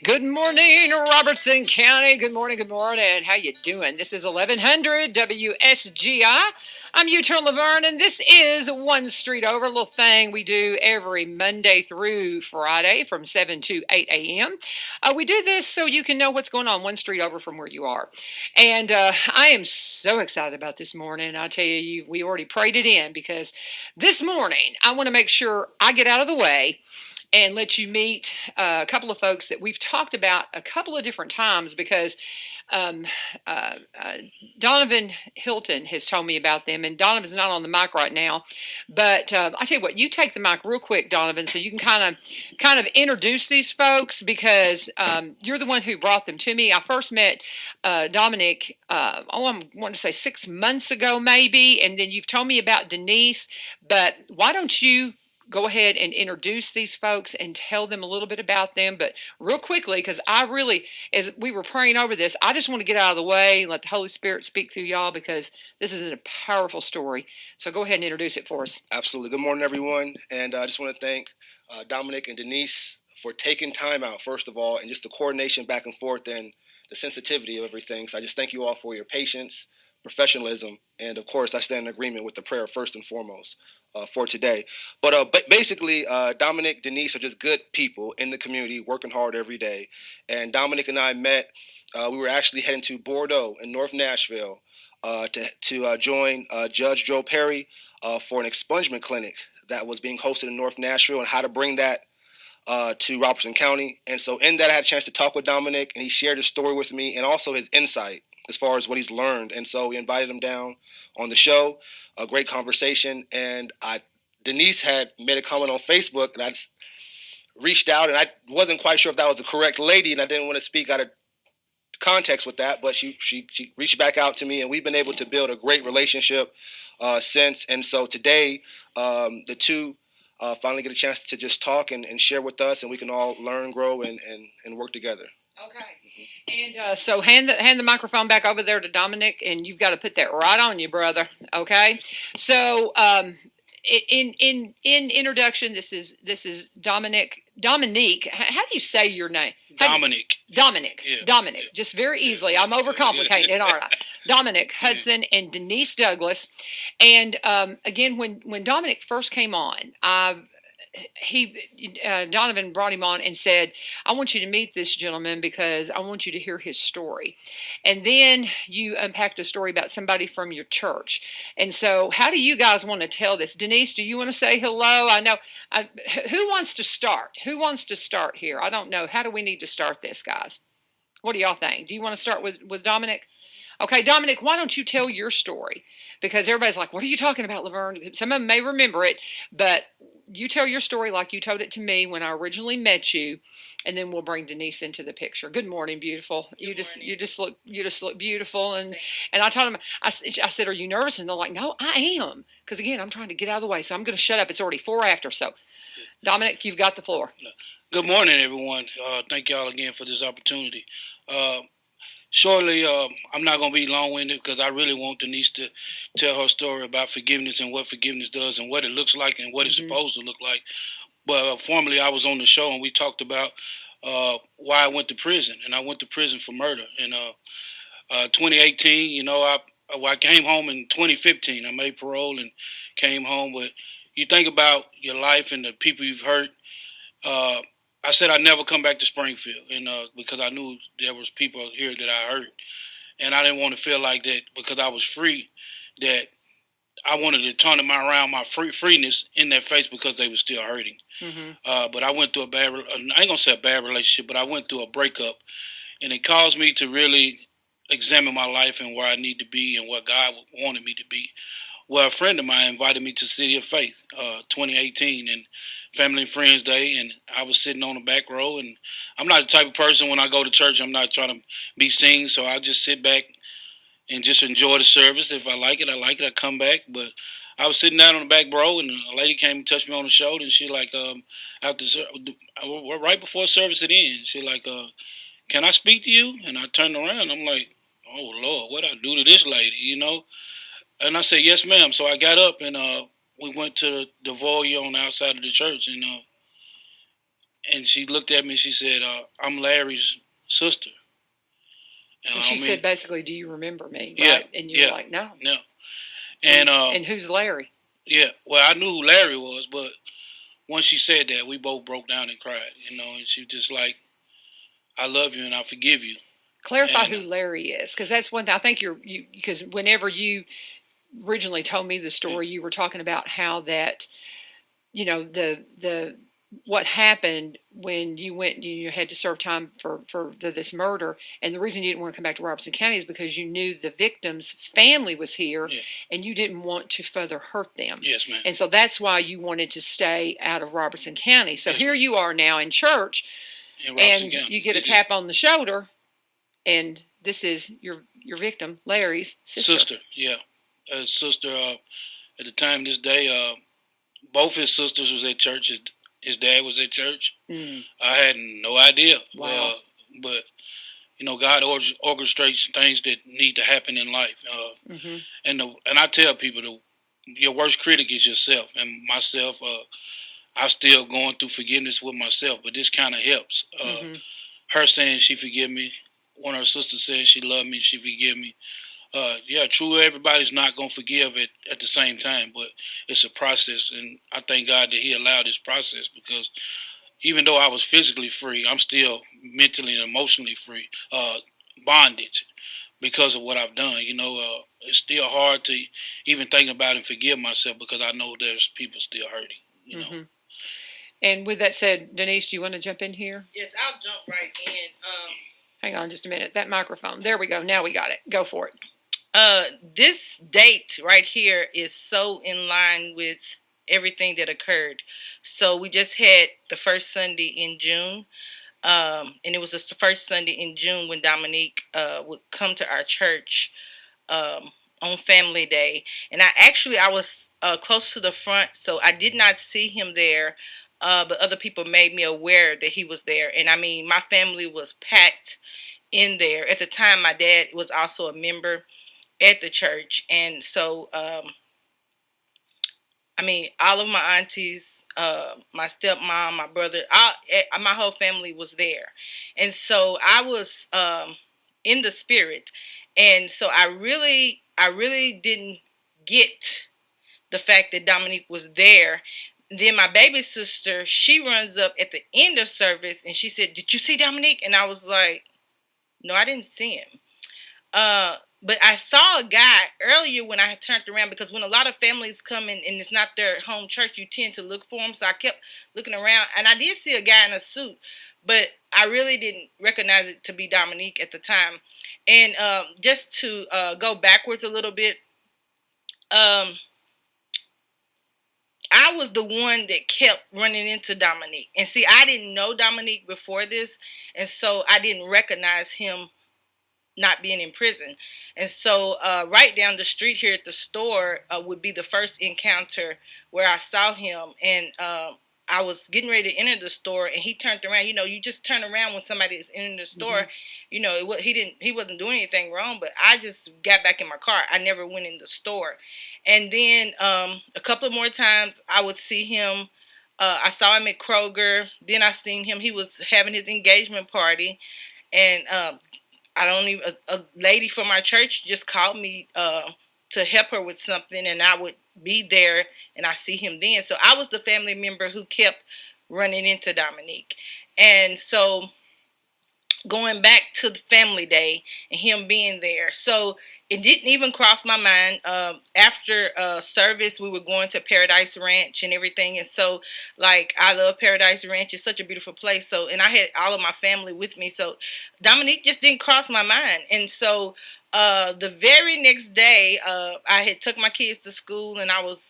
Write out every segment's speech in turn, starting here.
Good morning, Robertson County. Good morning, good morning. How you doing? This is 1100 WSGI. I'm U-Turn Lavern, and this is One Street Over, a little thing we do every Monday through Friday from 7 to 8 a.m. We do this so you can know what's going on one street over from where you are. And I am so excited about this morning. I tell you, we already prayed it in because this morning I want to make sure I get out of the way and let you meet a couple of folks that we've talked about a couple of different times because um, uh, uh, Donovan Hilton has told me about them, and Donovan's not on the mic right now. But I tell you what, you take the mic real quick, Donovan, so you can kind of introduce these folks because you're the one who brought them to me. I first met Dominic. I'm wanting to say 6 months ago, maybe, and then you've told me about Denise. But why don't you go ahead and introduce these folks and tell them a little bit about them. But real quickly, because I really, as we were praying over this, I just want to get out of the way and let the Holy Spirit speak through y'all because this is a powerful story. So go ahead and introduce it for us. Absolutely. Good morning, everyone. And I just want to thank Dominic and Denise for taking time out, first of all, and just the coordination back and forth and the sensitivity of everything. So I just thank you all for your patience, professionalism, and of course, I stand in agreement with the prayer first and foremost for today. But basically, Dominic, Denise are just good people in the community, working hard every day. And Dominic and I met. We were actually heading to Bordeaux in North Nashville to join Judge Joe Perry for an expungement clinic that was being hosted in North Nashville and how to bring that to Robertson County. And so in that, I had a chance to talk with Dominic, and he shared his story with me and also his insight as far as what he's learned. And so we invited him down on the show, a great conversation. And Denise had made a comment on Facebook, and I just reached out, and I wasn't quite sure if that was the correct lady, and I didn't want to speak out of context with that, but she reached back out to me, and we've been able to build a great relationship since. And so today, the two finally get a chance to just talk and share with us, and we can all learn, grow, and work together. Okay. And so hand the microphone back over there to Dominic, and you've got to put that right on you, brother. Okay. So in introduction, this is Dominique. How do you say your name? Dominic. Dominic. Yeah. Dominic. Just very easily. I'm overcomplicating it, aren't I? Dominic Hudson and Denise Douglas. And again, when Dominic first came on, Donovan brought him on and said, I want you to meet this gentleman because I want you to hear his story. And then you unpacked a story about somebody from your church. And so how do you guys want to tell this? Denise, do you want to say hello? I know. Who wants to start? Who wants to start here? I don't know. How do we need to start this, guys? What do y'all think? Do you want to start with Dominic? Okay, Dominic, why don't you tell your story? Because everybody's like, what are you talking about, Lavern? Some of them may remember it, but you tell your story like you told it to me when I originally met you, and then we'll bring Denise into the picture. Good morning, beautiful. You just look beautiful, and I told them I said, are you nervous? And they're like, no, I am, because again, I'm trying to get out of the way, so I'm going to shut up. It's already 4 after, so Dominic, you've got the floor. Good morning, everyone. Thank y'all again for this opportunity. Uh, Shortly, I'm not going to be long-winded because I really want Denise to tell her story about forgiveness and what forgiveness does and what it looks like and what it's supposed to look like. But formerly, I was on the show and we talked about why I went to prison, and I went to prison for murder. In 2018, I came home in 2015. I made parole and came home. But you think about your life and the people you've hurt. Uh, I said I'd never come back to Springfield, and because I knew there was people here that I hurt, and I didn't want to feel like that because I was free. That I wanted to turn them around my freeness in their face because they were still hurting. But I went through I ain't gonna say a bad relationship, but I went through a breakup, and it caused me to really examine my life and where I need to be and what God wanted me to be. Well, a friend of mine invited me to City of Faith, 2018, and Family and Friends Day, and I was sitting on the back row. And I'm not the type of person when I go to church, I'm not trying to be seen, so I just sit back and just enjoy the service. If I like it, I like it. I come back. But I was sitting down on the back row, and a lady came and touched me on the shoulder, and she like, after right before service had ended, she like, can I speak to you? And I turned around, I'm like, oh Lord, what I do to this lady, you know? And I said, yes, ma'am. So I got up and we went to the foyer on the outside of the church, and she looked at me. She said, "I'm Larry's sister." And she said basically, "Do you remember me?" Yeah, Right? And you were like, "No." no. And who's Larry? yeah, well, I knew who Larry was, but once she said that, we both broke down and cried. And she just like, "I love you and I forgive you." Clarify And who Larry is, because that's one thing I think you because whenever you originally told me the story, you were talking about how that the what happened when you went you had to serve time for this murder, and the reason you didn't want to come back to Robertson County is because you knew the victim's family was here, Yeah. and you didn't want to further hurt them. Yes, ma'am. And so that's why you wanted to stay out of Robertson County. So Yes, here ma'am. you are now in church, and County. you get a tap on the shoulder, and this is your victim, Larry's sister. Yeah, sister. At the time, this day, both his sisters was at church. His dad was at church. Mm. I had no idea. Wow. But God orchestrates things that need to happen in life. Mm-hmm. And I tell people, your worst critic is yourself. And myself, I'm still going through forgiveness with myself, but this kind of helps. Mm-hmm. Her saying she forgive me, one of her sisters saying she loved me, she forgive me. Yeah, true. Everybody's not gonna forgive it at the same time, but it's a process, and I thank God that He allowed this process, because even though I was physically free, I'm still mentally and emotionally free, bondage, because of what I've done. It's still hard to even think about and forgive myself, because I know there's people still hurting. Mm-hmm. And with that said, Denise, do you want to jump in here? Yes, I'll jump right in. Hang on just a minute. That microphone. There we go. Now we got it. Go for it. This date right here is so in line with everything that occurred. So we just had the first Sunday in June. And it was the first Sunday in June when Dominique would come to our church on Family Day. And I was close to the front, so I did not see him there. But other people made me aware that he was there. And I mean, my family was packed in there. At the time, my dad was also a member at the church. And so, I mean, all of my aunties, my stepmom, my brother, my whole family was there. And so I was in the spirit. And so I really didn't get the fact that Dominique was there. Then my baby sister, she runs up at the end of service and she said, "Did you see Dominique?" And I was like, "No, I didn't see him." Uh, but I saw a guy earlier when I had turned around, because when a lot of families come in and it's not their home church, you tend to look for them. So I kept looking around, and I did see a guy in a suit, but I really didn't recognize it to be Dominique at the time. And just to go backwards a little bit, um, I was the one that kept running into Dominique. And see, I didn't know Dominique before this, and so I didn't recognize him not being in prison. And so right down the street here at the store would be the first encounter where I saw him. And I was getting ready to enter the store, and he turned around. You just turn around when somebody is entering the store. He wasn't doing anything wrong, but I just got back in my car. I never went in the store. And then a couple of more times I would see him. I saw him at Kroger. Then I seen him. He was having his engagement party, and I don't even. A lady from our church just called me to help her with something, and I would be there, and I see him then. So I was the family member who kept running into Dominique, and so going back to the Family Day and him being there. So it didn't even cross my mind. After service, we were going to Paradise Ranch and everything. And so, like, I love Paradise Ranch. It's such a beautiful place. So, and I had all of my family with me. So Dominique just didn't cross my mind. And so the very next day, I had took my kids to school, and I was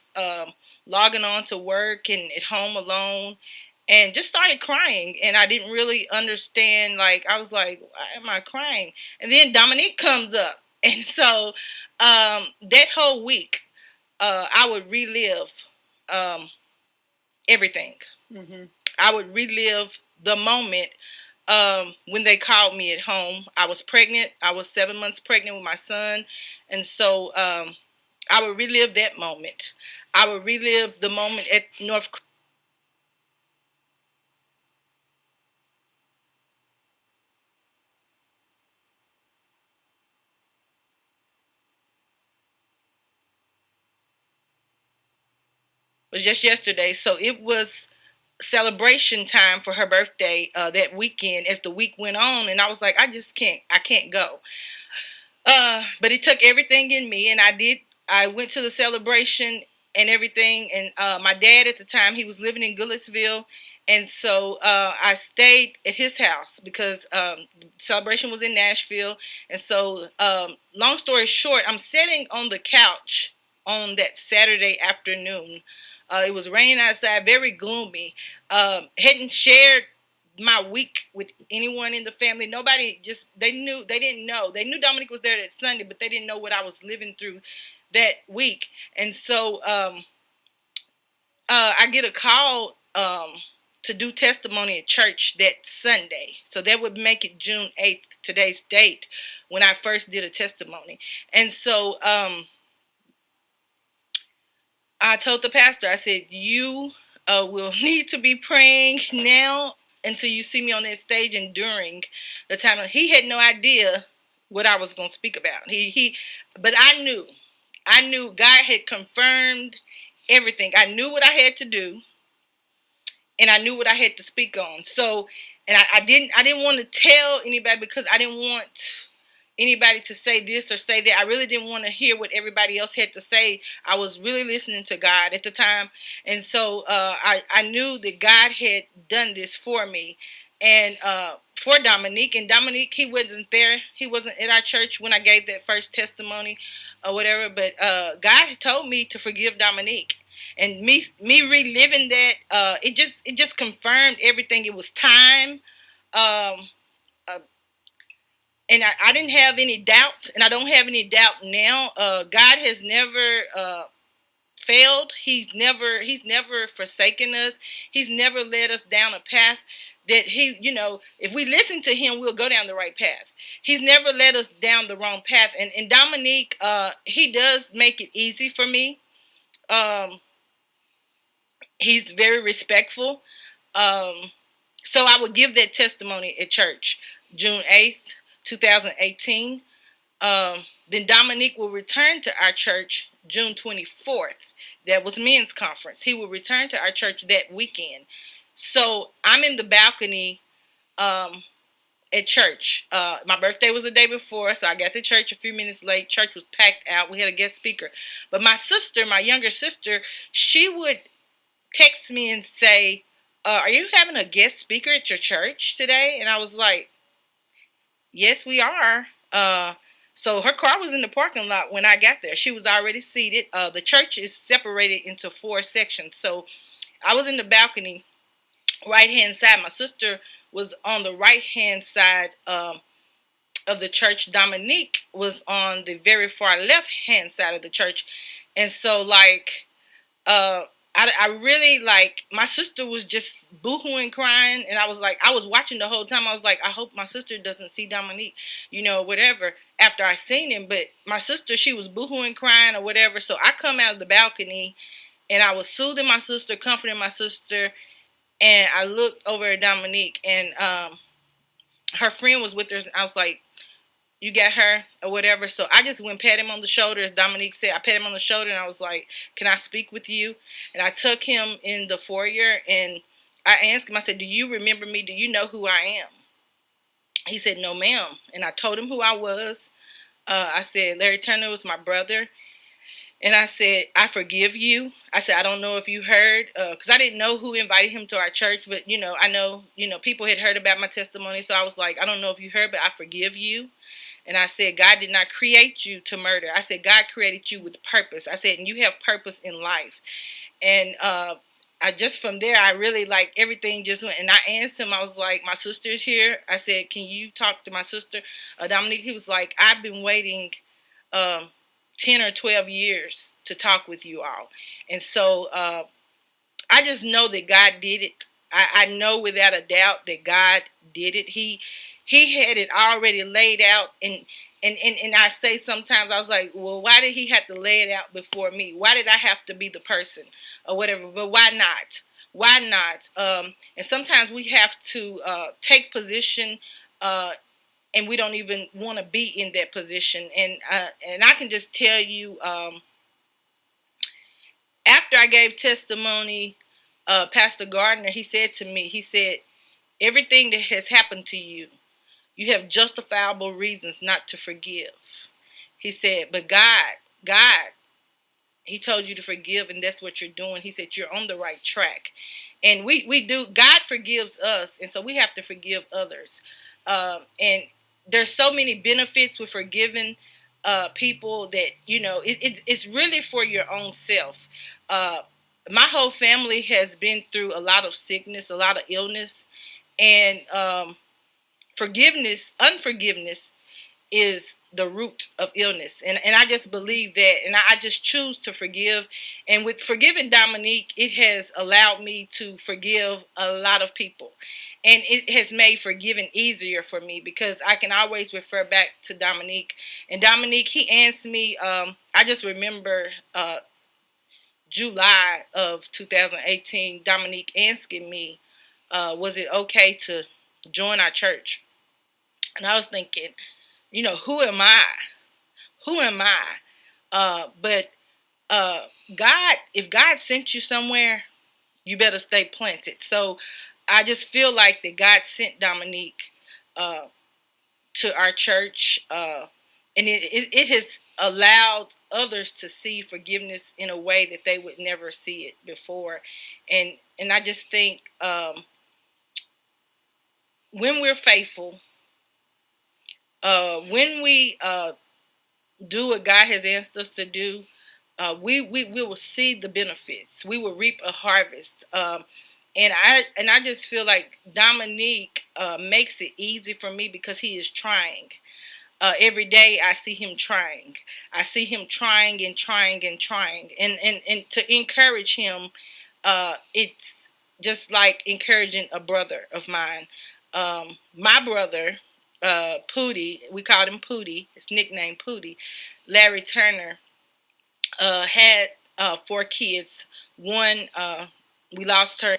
logging on to work and at home alone, and just started crying. And I didn't really understand. Like, I was like, why am I crying? And then Dominique comes up. And so that whole week, I would relive everything. Mm-hmm. I would relive the moment when they called me at home. I was pregnant. I was 7 months pregnant with my son. And so I would relive that moment. I would relive the moment at North. was just yesterday. So it was celebration time for her birthday that weekend as the week went on, and I was like, I can't go. But it took everything in me, and I did. I went to the celebration and everything, and my dad at the time, he was living in Goodlettsville, and so I stayed at his house because celebration was in Nashville, and so long story short, I'm sitting on the couch on that Saturday afternoon. It was raining outside, very gloomy. Hadn't shared my week with anyone in the family. Nobody, just they didn't know. They knew Dominique was there that Sunday, but they didn't know what I was living through that week. And so I get a call to do testimony at church that Sunday. So that would make it June 8th, today's date, when I first did a testimony. And so I told the pastor, I said, you will need to be praying now until you see me on that stage and during the time. He had no idea what I was going to speak about. But I knew God had confirmed everything. I knew what I had to do, and I knew what I had to speak on. So, and I didn't want to tell anybody because I didn't want anybody to say this or say that. I really didn't want to hear what everybody else had to say. I was really listening to God at the time. And so I knew that God had done this for me and for Dominique. And Dominique, he wasn't there. He wasn't at our church when I gave that first testimony or whatever. But God told me to forgive Dominique. And me reliving that, it just confirmed everything. It was time. Um, and I didn't have any doubt, and I don't have any doubt now. God has never failed. He's never forsaken us. He's never led us down a path that if we listen to him, we'll go down the right path. He's never led us down the wrong path. And Dominique, he does make it easy for me. He's very respectful. So I would give that testimony at church, June 8th, 2018. Then Dominique will return to our church June 24th. That was men's conference. He will return to our church that weekend. So I'm in the balcony at church. My birthday was the day before, so I got to church a few minutes late. Church was packed out. We had a guest speaker. But my sister, my younger sister, she would text me and say, are you having a guest speaker at your church today? And I was like, yes, we are. So her car was in the parking lot when I got there. She was already seated. The church is separated into 4 sections. So I was in the balcony, right-hand side. My sister was on the right-hand side of the church. Dominique was on the very far left-hand side of the church. And so, I really, my sister was just boohooing, crying, and I was watching the whole time. I was like, I hope my sister doesn't see Dominique, whatever, after I seen him. But my sister, she was boohooing, crying, or whatever. So I come out of the balcony, and I was soothing my sister, comforting my sister, and I looked over at Dominique, and her friend was with her. I was like, you got her or whatever. So I just went pat him on the shoulder, as Dominique said. I pat him on the shoulder and I was like, can I speak with you? And I took him in the foyer and I asked him, I said, do you remember me? Do you know who I am? He said, no, ma'am. And I told him who I was. I said, Larry Turner was my brother. And I said, I forgive you. I said, I don't know if you heard, because I didn't know who invited him to our church. But, I know, people had heard about my testimony. So I was like, I don't know if you heard, but I forgive you. And I said, God did not create you to murder. I said, God created you with purpose. I said, and you have purpose in life. And I just from there, I really everything just went. And I asked him, I was like, my sister's here. I said, can you talk to my sister? Dominique, he was like, I've been waiting 10 or 12 years to talk with you all. And so I just know that God did it. I know without a doubt that God did it. He had it already laid out, and I say sometimes I was like, well, why did he have to lay it out before me? Why did I have to be the person or whatever? But why not? Why not? And sometimes we have to take position, and we don't even want to be in that position. And I can just tell you, after I gave testimony, Pastor Gardner, he said to me, he said, everything that has happened to you, you have justifiable reasons not to forgive. He said, but God, he told you to forgive, and that's what you're doing. He said you're on the right track, and we do. God forgives us, and so we have to forgive others. And there's so many benefits with forgiving people that it's really for your own self. Uh, my whole family has been through a lot of sickness, a lot of illness, and unforgiveness is the root of illness. And I just believe that. And I just choose to forgive. And with forgiving Dominique, it has allowed me to forgive a lot of people. And it has made forgiving easier for me because I can always refer back to Dominique. And Dominique, he asked me, I just remember July of 2018, Dominique asking me, was it okay to join our church? And I was thinking, who am I? Who am I? But God, if God sent you somewhere, you better stay planted. So I just feel like that God sent Dominique uh, to our church, and it has allowed others to see forgiveness in a way that they would never see it before, and I just think when we're faithful, when we do what God has asked us to do, we will see the benefits. We will reap a harvest. And I just feel like Dominique makes it easy for me because he is trying. Every day I see him trying. I see him trying and trying and trying. And to encourage him, it's just like encouraging a brother of mine. My brother, Pootie, we called him Pootie, his nickname Pootie, Larry Turner, had 4 kids. One, we lost her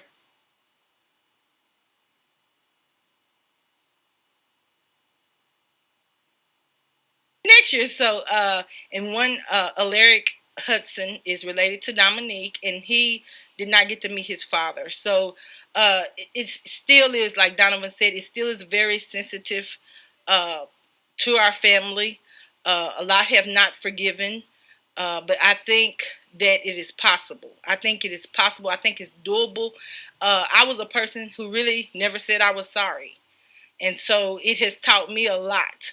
next year. So, and one, Alaric Hudson is related to Dominique, and he did not get to meet his father. So, it still is, like Donovan said, it still is very sensitive uh, to our family. A lot have not forgiven, but I think that it is possible. I think it is possible. I think it's doable. I was a person who really never said I was sorry. And so it has taught me a lot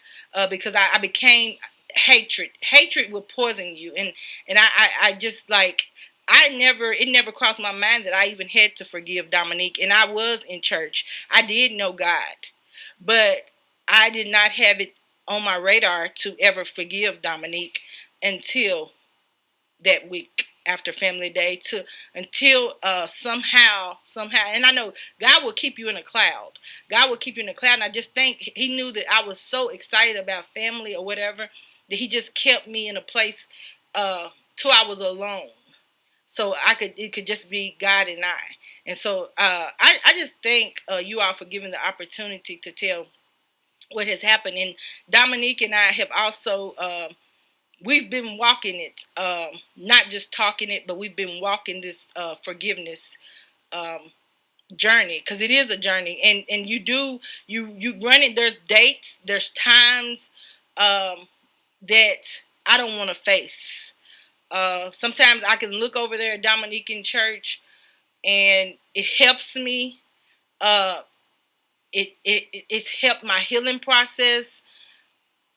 because I became hatred will poison you, and I just like it never crossed my mind that I even had to forgive Dominique. And I was in church, I did know God, but I did not have it on my radar to ever forgive Dominique until that week after family day, to until somehow, and I know God will keep you in a cloud. God will keep you in a cloud. And I just think he knew that I was so excited about family or whatever that he just kept me in a place till I was alone, so it could just be God and I. And so I just thank you all for giving the opportunity to tell what has happened. And Dominique and I have also we've been walking it, not just talking it, but we've been walking this forgiveness um, journey, because it is a journey. And you run it. There's dates, there's times um, that I don't want to face. Sometimes I can look over there at Dominican church, and it helps me. Uh, it's helped my healing process.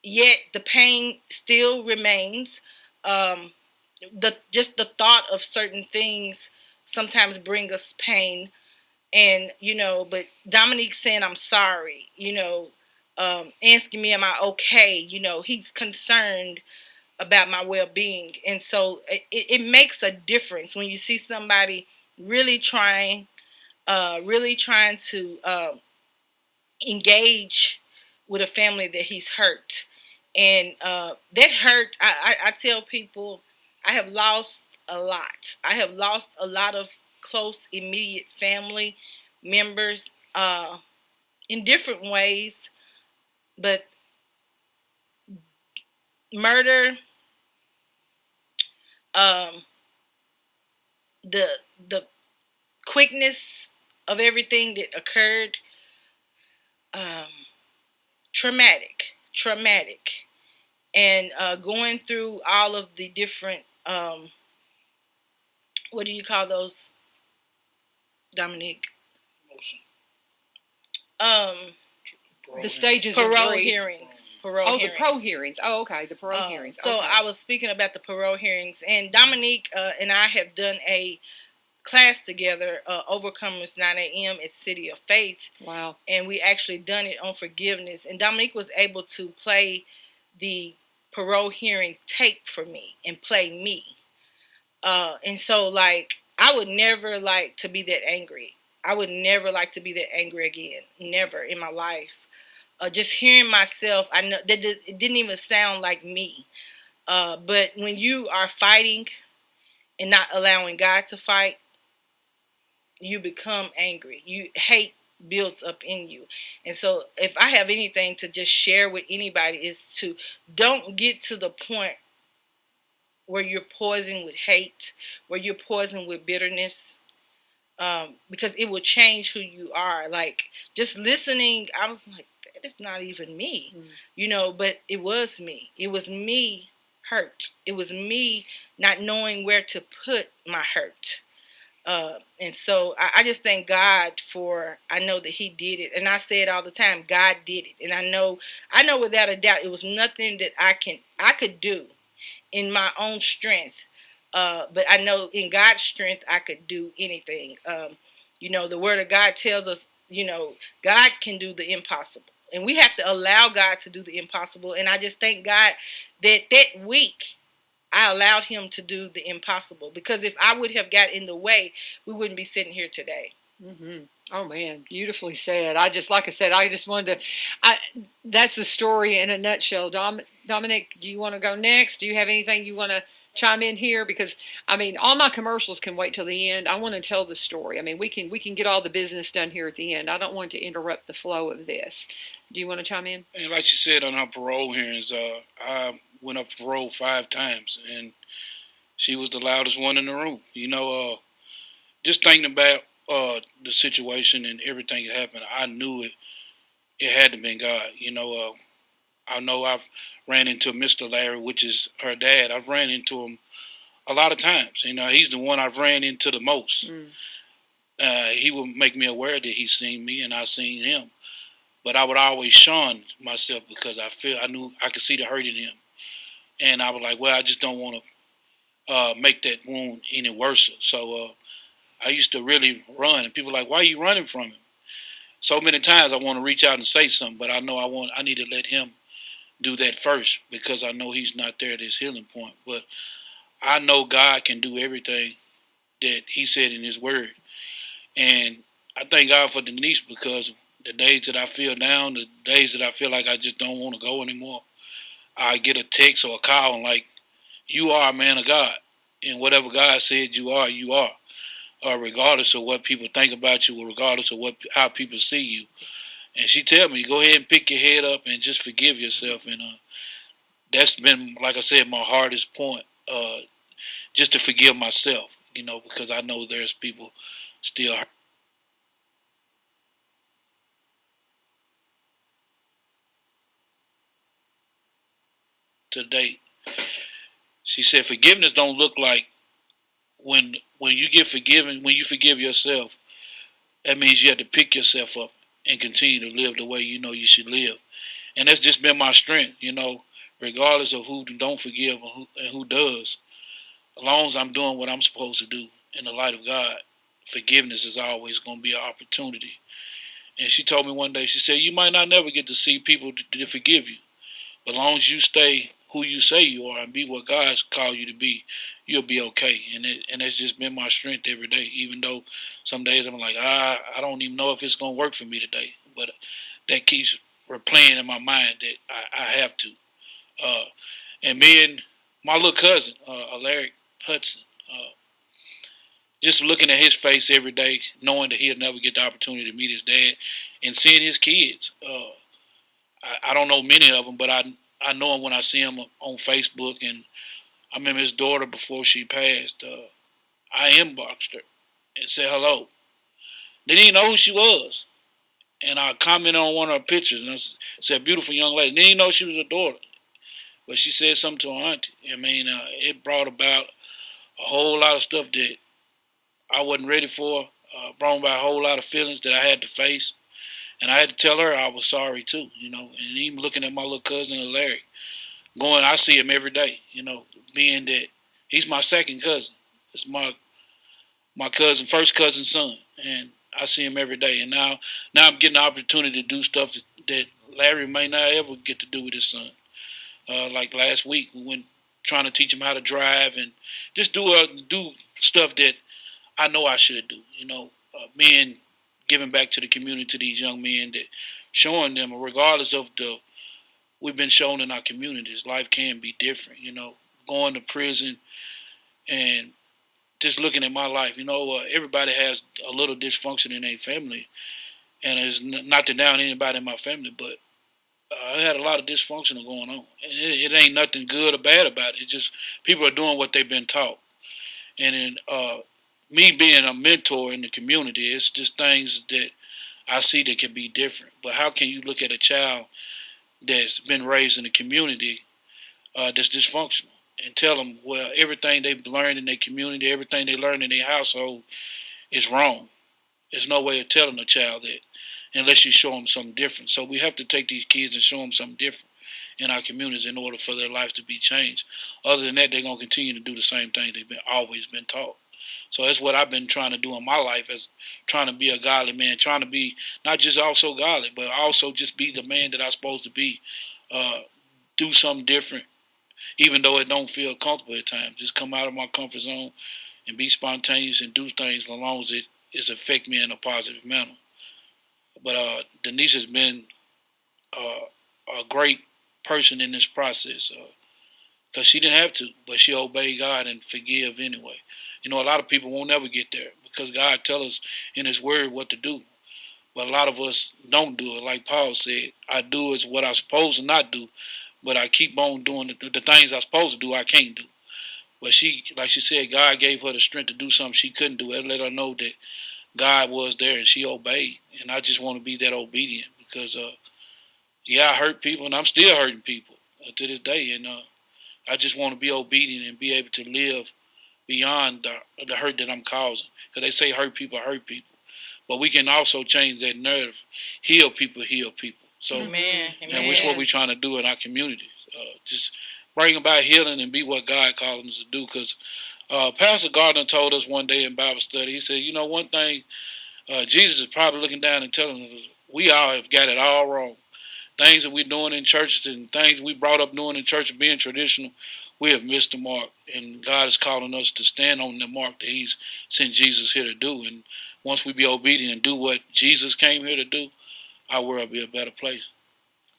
Yet the pain still remains. Um, the thought of certain things sometimes bring us pain, and but Dominique saying I'm sorry, asking me am I okay, he's concerned about my well-being. And so it makes a difference when you see somebody really trying to engage with a family that he's hurt. And that hurt, I tell people, I have lost a lot. I have lost a lot of close, immediate family members in different ways. But murder, um, the quickness of everything that occurred, um, traumatic, and going through all of the different what do you call those, Dominique? Um, The stages parole of grief. hearings. The pro hearings. Oh, okay, the pro hearings. So okay. I was speaking about the parole hearings, and Dominique and I have done a class together, Overcomers 9 a.m. at City of Faith. Wow. And we actually done it on forgiveness. And Dominique was able to play the parole hearing tape for me and play me. And so, like, I would never like to be that angry. I would never like to be that angry again. Never in my life. Just hearing myself, I know that it didn't even sound like me. But when you are fighting and not allowing God to fight, you become angry. You hate builds up in you. And so if I have anything to just share with anybody is to don't get to the point where you're poisoned with hate, where you're poisoned with bitterness, because it will change who you are. Like, just listening, I was like, that is not even me, but it was me. It was me hurt. It was me not knowing where to put my hurt. And so I just thank God for, I know that He did it. And I say it all the time, God did it. And I know without a doubt it was nothing that I could do in my own strength. But I know in God's strength I could do anything. The word of God tells us, God can do the impossible. And we have to allow God to do the impossible. And I just thank God that week I allowed Him to do the impossible, because if I would have got in the way, we wouldn't be sitting here today. Mm-hmm. Oh man, beautifully said. Like I said, I just wanted to. That's the story in a nutshell. Dominic, do you want to go next? Do you have anything you want to chime in here? Because I mean, all my commercials can wait till the end. I want to tell the story. I mean, we can get all the business done here at the end. I don't want to interrupt the flow of this. Do you want to chime in? And like you said on her parole hearings, I went up for parole 5 times, and she was the loudest one in the room. Just thinking about the situation and everything that happened, I knew it had to be God. I know I've ran into Mr. Larry, which is her dad. I've ran into him a lot of times. He's the one I've ran into the most. He would make me aware that he's seen me and I seen him. But I would always shun myself because I knew I could see the hurt in him. And I was like, well, I just don't want to make that wound any worse. So I used to really run. And people were like, why are you running from him? So many times I want to reach out and say something, but I know I need to let him do that first because I know he's not there at his healing point. But I know God can do everything that He said in His Word, and I thank God for Denise because the days that I feel down, the days that I feel like I just don't want to go anymore, I get a text or a call and like, you are a man of God, and whatever God said you are, regardless of what people think about you, or regardless of how people see you. And she tell me, go ahead and pick your head up and just forgive yourself. And that's been, like I said, my hardest point, just to forgive myself, because I know there's people still today. She said forgiveness don't look like when you get forgiven, when you forgive yourself, that means you have to pick yourself up and continue to live the way you know you should live. And that's just been my strength, regardless of who don't forgive and who does. As long as I'm doing what I'm supposed to do in the light of God, forgiveness is always going to be an opportunity. And she told me one day, she said, you might not never get to see people to forgive you. But as long as you stay who you say you are and be what God's called you to be, you'll be okay. And it's just been my strength every day, even though some days I'm like, I don't even know if it's going to work for me today. But that keeps replaying in my mind that I have to. And me and my little cousin, Alaric Hudson, just looking at his face every day, knowing that he'll never get the opportunity to meet his dad and seeing his kids. I don't know many of them, but I know him when I see him on Facebook. And I remember his daughter before she passed. I inboxed her and said hello. They didn't know who she was. And I commented on one of her pictures and I said, beautiful young lady. They didn't know she was a daughter. But she said something to her auntie. I mean, it brought about a whole lot of stuff that I wasn't ready for. Brought about a whole lot of feelings that I had to face. And I had to tell her I was sorry too, And even looking at my little cousin Larry, I see him every day, being that he's my second cousin. It's my cousin, first cousin's son, and I see him every day. And now I'm getting the opportunity to do stuff that Larry may not ever get to do with his son. Like last week, we went trying to teach him how to drive and just do stuff that I know I should do. Men giving back to the community to these young men, that showing them, regardless of the we've been shown in our communities, life can be different. Going to prison and just looking at my life. Everybody has a little dysfunction in their family, and it's not to down anybody in my family, but I had a lot of dysfunctional going on, and it ain't nothing good or bad about it. It's just people are doing what they've been taught, and then me being a mentor in the community, it's just things that I see that can be different. But how can you look at a child that's been raised in a community that's dysfunctional and tell them, well, everything they've learned in their community, everything they learned in their household is wrong? There's no way of telling a child that unless you show them something different. So we have to take these kids and show them something different in our communities in order for their lives to be changed. Other than that, they're going to continue to do the same thing they've always been taught. So that's what I've been trying to do in my life, as trying to be a godly man, trying to be not just also godly, but also just be the man that I'm supposed to be. Uh, do something different, even though it don't feel comfortable at times. Just come out of my comfort zone and be spontaneous and do things as long as it is affect me in a positive manner. But Denise has been a great person in this process because she didn't have to, but she obeyed God and forgive anyway. A lot of people won't ever get there because God tells us in His Word what to do. But a lot of us don't do it. Like Paul said, I do is what I'm supposed to not do, but I keep on doing the things I'm supposed to do, I can't do. But she, like she said, God gave her the strength to do something she couldn't do. It let her know that God was there and she obeyed. And I just want to be that obedient because, yeah, I hurt people and I'm still hurting people to this day. And I just want to be obedient and be able to live beyond the hurt that I'm causing. Because they say hurt people. But we can also change that narrative. Heal people, heal people. So, Amen. and which is what we're trying to do in our community. Just bring about healing and be what God called us to do. Because Pastor Gardner told us one day in Bible study, he said, one thing Jesus is probably looking down and telling us, we all have got it all wrong. Things that we're doing in churches and things we brought up doing in church being traditional, we have missed the mark. And God is calling us to stand on the mark that He's sent Jesus here to do. And once we be obedient and do what Jesus came here to do, our world will be a better place.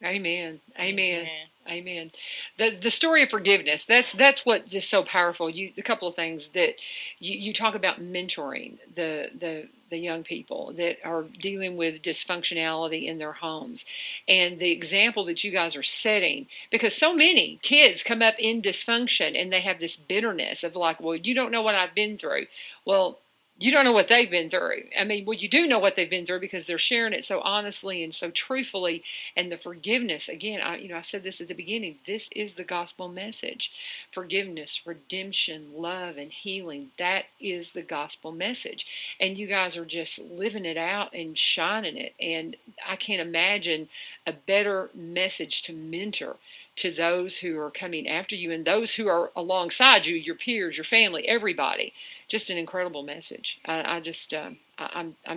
Amen. Amen. Amen. The story of forgiveness, that's what just so powerful. A couple of things that you talk about mentoring the young people that are dealing with dysfunctionality in their homes, and the example that you guys are setting, because so many kids come up in dysfunction and they have this bitterness of like, well, you don't know what I've been through. Well, you don't know what they've been through. I mean, well, you do know what they've been through because they're sharing it so honestly and so truthfully. And the forgiveness, again, I said this at the beginning, this is the gospel message. Forgiveness, redemption, love, and healing. That is the gospel message. And you guys are just living it out and shining it. And I can't imagine a better message to mentor to those who are coming after you and those who are alongside you, your peers, your family, everybody. Just an incredible message. I'm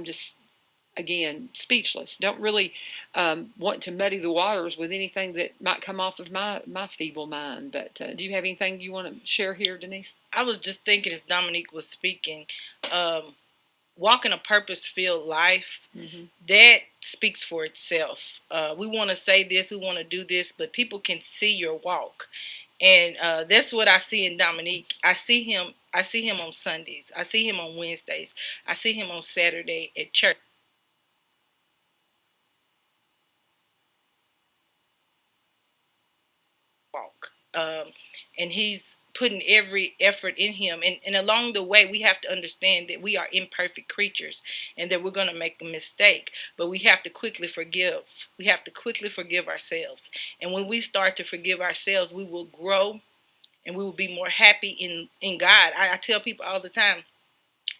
just again speechless. Don't really want to muddy the waters with anything that might come off of my feeble mind. But do you have anything you want to share here, Denise? I was just thinking as Dominique was speaking, walking a purpose-filled life, that speaks for itself. We want to say this, we want to do this, but people can see your walk. And that's what I see in Dominique. I see him on Sundays. I see him on Wednesdays. I see him on Saturday at church. Walk. And he's putting every effort in him. And along the way, we have to understand that we are imperfect creatures and that we're going to make a mistake, but we have to quickly forgive. We have to quickly forgive ourselves. And when we start to forgive ourselves, we will grow and we will be more happy in God. I tell people all the time,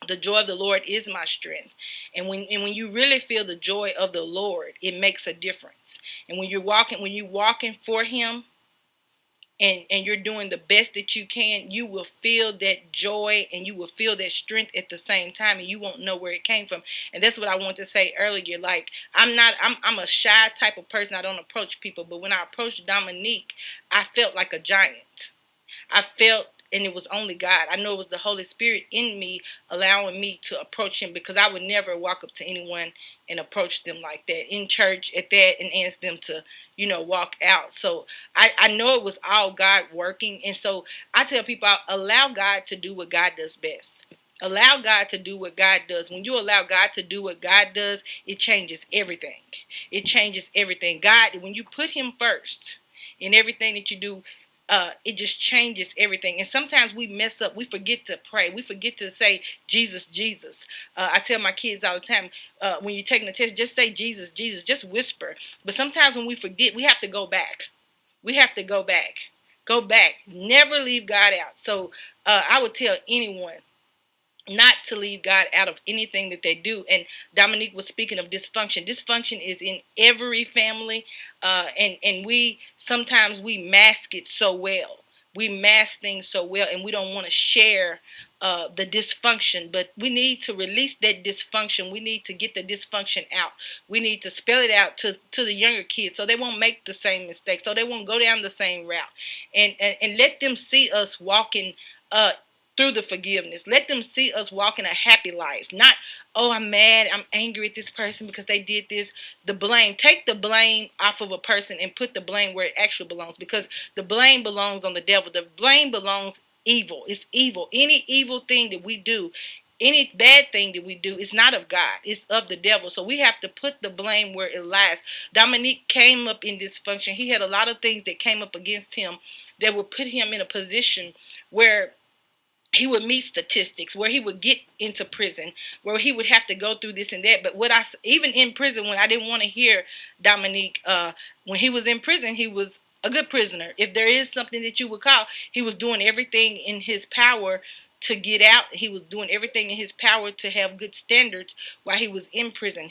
the joy of the Lord is my strength. And when you really feel the joy of the Lord, it makes a difference. And when you're walking for him, and you're doing the best that you can, you will feel that joy and you will feel that strength at the same time, and you won't know where it came from. And that's what I want to say earlier. Like, I'm a shy type of person. I don't approach people, but when I approached Dominique, I felt like a giant. I felt, and it was only God. I know it was the Holy Spirit in me allowing me to approach him, because I would never walk up to anyone and approach them like that in church at that and ask them to, walk out. So I know it was all God working. And so I tell people, allow God to do what God does best. Allow God to do what God does. When you allow God to do what God does, it changes everything. It changes everything. God, when you put him first in everything that you do, it just changes everything. And sometimes we mess up. We forget to pray. We forget to say Jesus, Jesus. I tell my kids all the time, when you're taking the test, just say Jesus, Jesus. Just whisper. But sometimes when we forget, we have to go back. We have to go back. Go back. Never leave God out. So I would tell anyone not to leave God out of anything that they do. And Dominique was speaking of dysfunction. Dysfunction is in every family, and we sometimes we mask it so well. We mask things so well, and we don't want to share the dysfunction. But we need to release that dysfunction. We need to get the dysfunction out. We need to spell it out to the younger kids, so they won't make the same mistakes, so they won't go down the same route, and let them see us walking through the forgiveness. Let them see us walking a happy life. Not, oh, I'm mad, I'm angry at this person because they did this. The blame. Take the blame off of a person and put the blame where it actually belongs, because the blame belongs on the devil. The blame belongs evil. It's evil. Any evil thing that we do, any bad thing that we do is not of God. It's of the devil. So we have to put the blame where it lies. Dominique came up in dysfunction. He had a lot of things that came up against him that would put him in a position where he would meet statistics, where he would get into prison, where he would have to go through this and that. But even in prison, when I didn't want to hear Dominique, when he was in prison, he was a good prisoner. If there is something that you would call, he was doing everything in his power to get out. He was doing everything in his power to have good standards while he was in prison.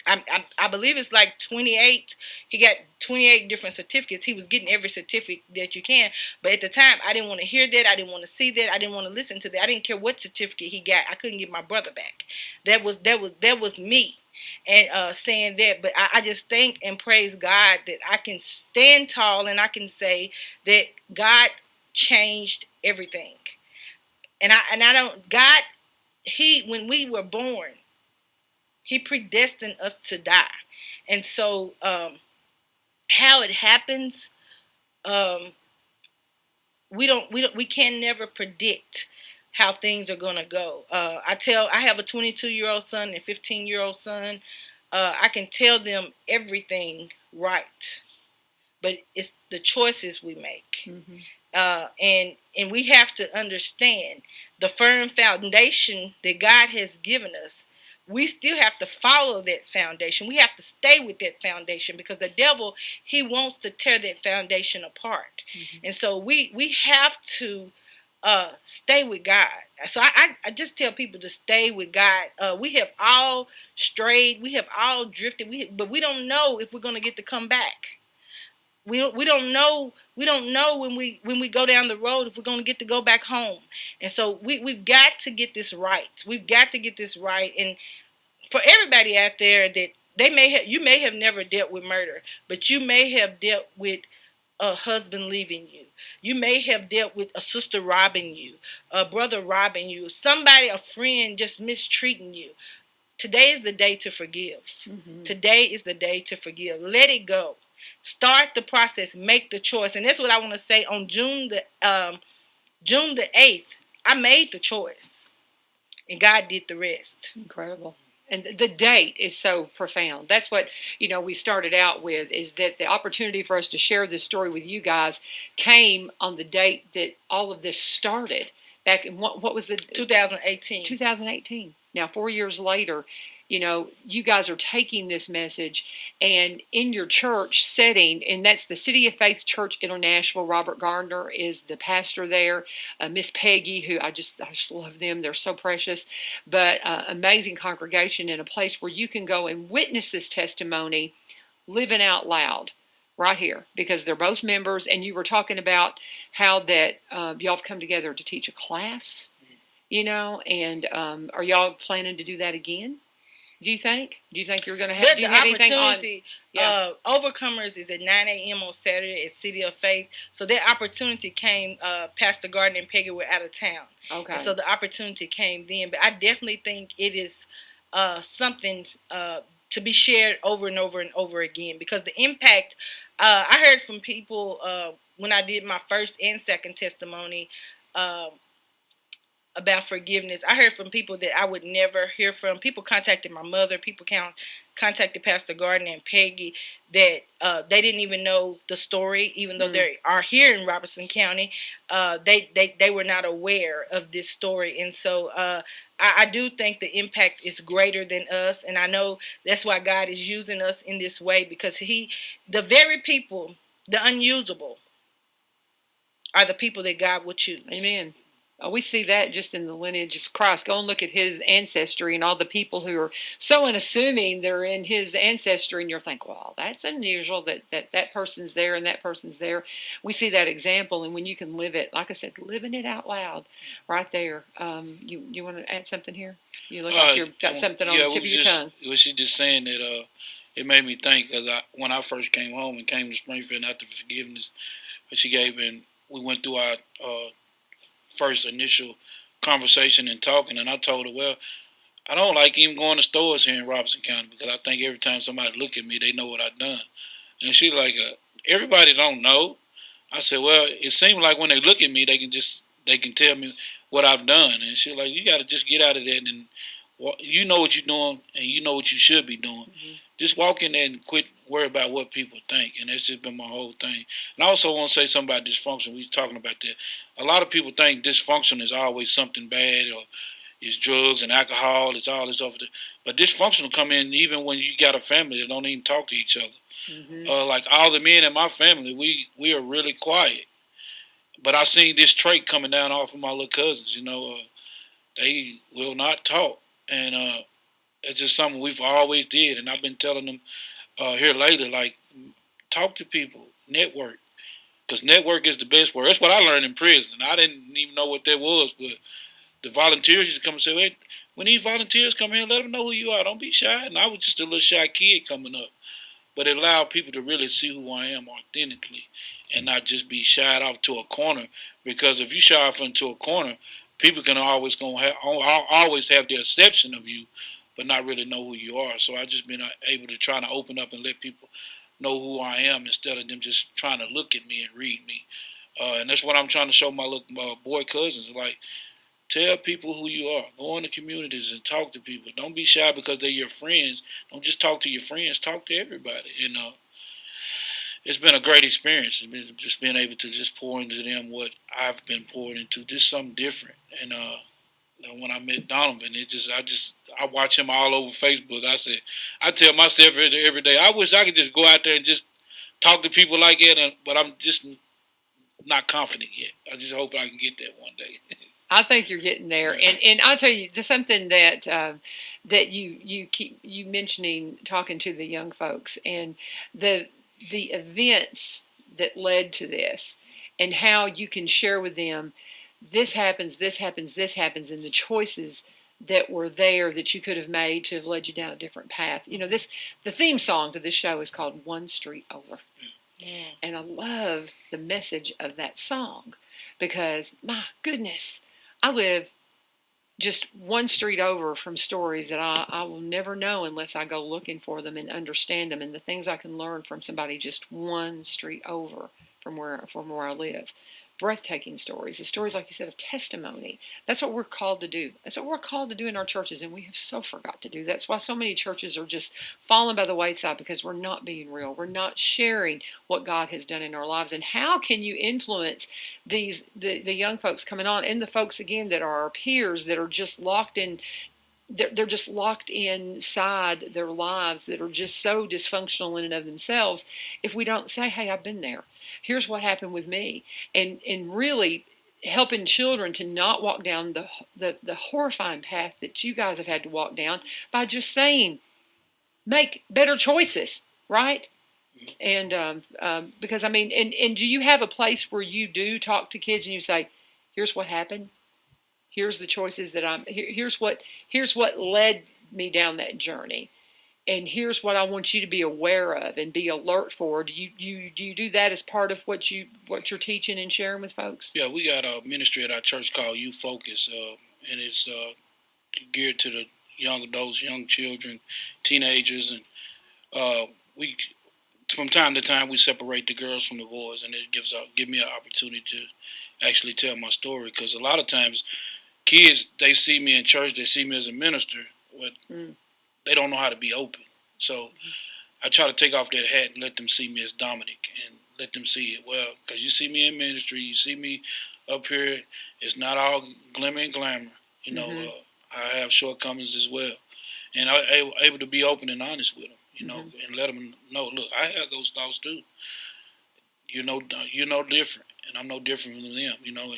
I believe it's like 28. He got 28 different certificates. He was getting every certificate that you can. But at the time, I didn't want to hear that. I didn't want to see that. I didn't want to listen to that. I didn't care what certificate he got. I couldn't get my brother back. That was me, and saying that. But I just thank and praise God that I can stand tall and I can say that God changed everything. And I don't God. When we were born, he predestined us to die. And so how it happens, um, we can never predict how things are going to go. I have a 22-year-old son and 15-year-old son. I can tell them everything right, but it's the choices we make. Mm-hmm. And we have to understand the firm foundation that God has given us. We still have to follow that foundation. We have to stay with that foundation, because the devil, he wants to tear that foundation apart. Mm-hmm. And so we have to stay with God. So I just tell people to stay with God. We have all strayed. We have all drifted. But we don't know if we're going to get to come back. We don't know when we go down the road if we're going to get to go back home. And so we've got to get this right. We've got to get this right. And for everybody out there, that you may have never dealt with murder, but you may have dealt with a husband leaving you. You may have dealt with a sister robbing you, a brother robbing you, a friend just mistreating you. Today is the day to forgive. Mm-hmm. Today is the day to forgive. Let it go. Start the process. Make the choice. And that's what I want to say. On June the 8th, I made the choice, and God did the rest. Incredible. And the date is so profound. That's what, we started out with, is that the opportunity for us to share this story with you guys came on the date that all of this started, back in what was the 2018. 2018. Now 4 years later, you guys are taking this message, and in your church setting, and that's the City of Faith Church International. Robert Gardner is the pastor there. Miss Peggy, who I just love them. They're so precious. But amazing congregation, in a place where you can go and witness this testimony, living out loud, right here, because they're both members. And you were talking about how that y'all have come together to teach a class, and are y'all planning to do that again? Do you think you're going to have? Do you The have anything on? opportunity, Yeah. Overcomers is at 9 a.m. on Saturday at City of Faith. So that opportunity came. Pastor Gardner and Peggy were out of town, Okay. and so the opportunity came then. But I definitely think it is something to be shared over and over and over again, because the impact. I heard from people when I did my first and second testimony. About forgiveness. I heard from people that I would never hear from. People contacted my mother. People contacted Pastor Gardner and Peggy that they didn't even know the story, even though they are here in Robertson County. They were not aware of this story, and so I do think the impact is greater than us, and I know that's why God is using us in this way, because the very people, the unusable, are the people that God will choose. Amen. We see that just in the lineage of Christ. Go and look at his ancestry and all the people who are so unassuming they're in his ancestry, and you're thinking, well, that's unusual that person's there and that person's there. We see that example, and when you can live it, like I said, living it out loud, right there. You want to add something here? You look like you've got something on the tip of your tongue. Was she just saying that? It made me think, because when I first came home and came to Springfield after forgiveness, she gave, and we went through our first initial conversation and talking, and I told her, well, I don't like even going to stores here in Robertson County, because I think every time somebody look at me, they know what I've done. And she like, everybody don't know. I said, well, it seems like when they look at me, they can tell me what I've done. And she like, you got to just get out of that, and you know what you're doing, and you know what you should be doing. Mm-hmm. Just walk in there and quit worry about what people think. And that's just been my whole thing. And I also want to say something about dysfunction. We were talking about that. A lot of people think dysfunction is always something bad, or it's drugs and alcohol. It's all this over there. But dysfunction will come in even when you got a family that don't even talk to each other. Mm-hmm. Like all the men in my family, we are really quiet. But I seen this trait coming down off of my little cousins. They will not talk. And it's just something we've always did. And I've been telling them here lately, like, talk to people, network. Because network is the best word. That's what I learned in prison. I didn't even know what that was, but the volunteers used to come and say, "Wait, when these volunteers come here, let them know who you are. Don't be shy." And I was just a little shy kid coming up. But it allowed people to really see who I am authentically, and not just be shied off to a corner. Because if you shy off into a corner, people can always have their exception of you, but not really know who you are. So I just been able to try to open up and let people know who I am, instead of them just trying to look at me and read me. And that's what I'm trying to show my little boy cousins. Like, tell people who you are. Go in the communities and talk to people. Don't be shy because they're your friends. Don't just talk to your friends. Talk to everybody. It's been a great experience. It's been just being able to just pour into them what I've been poured into. Just something different. And when I met Donovan, I watch him all over Facebook. I tell myself every day, I wish I could just go out there and just talk to people like that, but I'm just not confident yet. I just hope I can get there one day. I think you're getting there, and I'll tell you just something that that you keep mentioning, talking to the young folks, and the events that led to this, and how you can share with them, this happens, this happens, this happens, and the choices that were there that you could have made to have led you down a different path. The theme song to this show is called "One Street Over," and I love the message of that song, because my goodness, I live just one street over from stories that I will never know unless I go looking for them and understand them, and the things I can learn from somebody just one street over from where I live. breathtaking stories, the stories, like you said, of testimony. That's what we're called to do. That's what we're called to do in our churches, and we have so forgot to do. That's why so many churches are just falling by the wayside, because we're not being real. We're not sharing what God has done in our lives. And how can you influence the young folks coming on, and the folks, again, that are our peers, that are just locked in, they're just locked inside their lives, that are just so dysfunctional in and of themselves, if we don't say, hey, I've been there, here's what happened with me, and really helping children to not walk down the horrifying path that you guys have had to walk down, by just saying, make better choices, right? And because, I mean, and do you have a place where you do talk to kids and you say, here's what happened, here's the choices that here's what led me down that journey, and here's what I want you to be aware of and be alert for? Do you do that as part of what you're teaching and sharing with folks? Yeah, we got a ministry at our church called Youth Focus, and it's geared to the young adults, young children, teenagers, and we from time to time we separate the girls from the boys, and it give me an opportunity to actually tell my story, because a lot of times kids, they see me in church, they see me as a minister, but they don't know how to be open. So I try to take off that hat and let them see me as Dominic, and let them see it well, because you see me in ministry, you see me up here, it's not all glimmer and glamour. You know, I have shortcomings as well, and I'm able to be open and honest with them. You know, and let them know, look, I have those thoughts too. You're no different, and I'm no different from them. You know,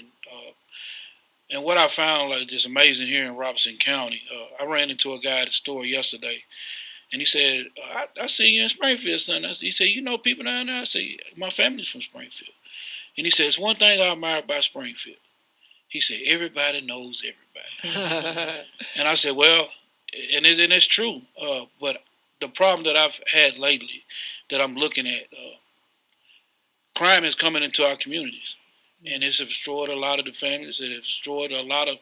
and what I found, like, just amazing here in Robertson County, I ran into a guy at the store yesterday, and he said, I see you in Springfield, son. He said, you know people down there? I said, my family's from Springfield. And he said, it's one thing I admire about Springfield. He said, everybody knows everybody. And I said, well, and it's true. But the problem that I've had lately that I'm looking at, crime is coming into our communities. And it's destroyed a lot of the families. It has destroyed a lot of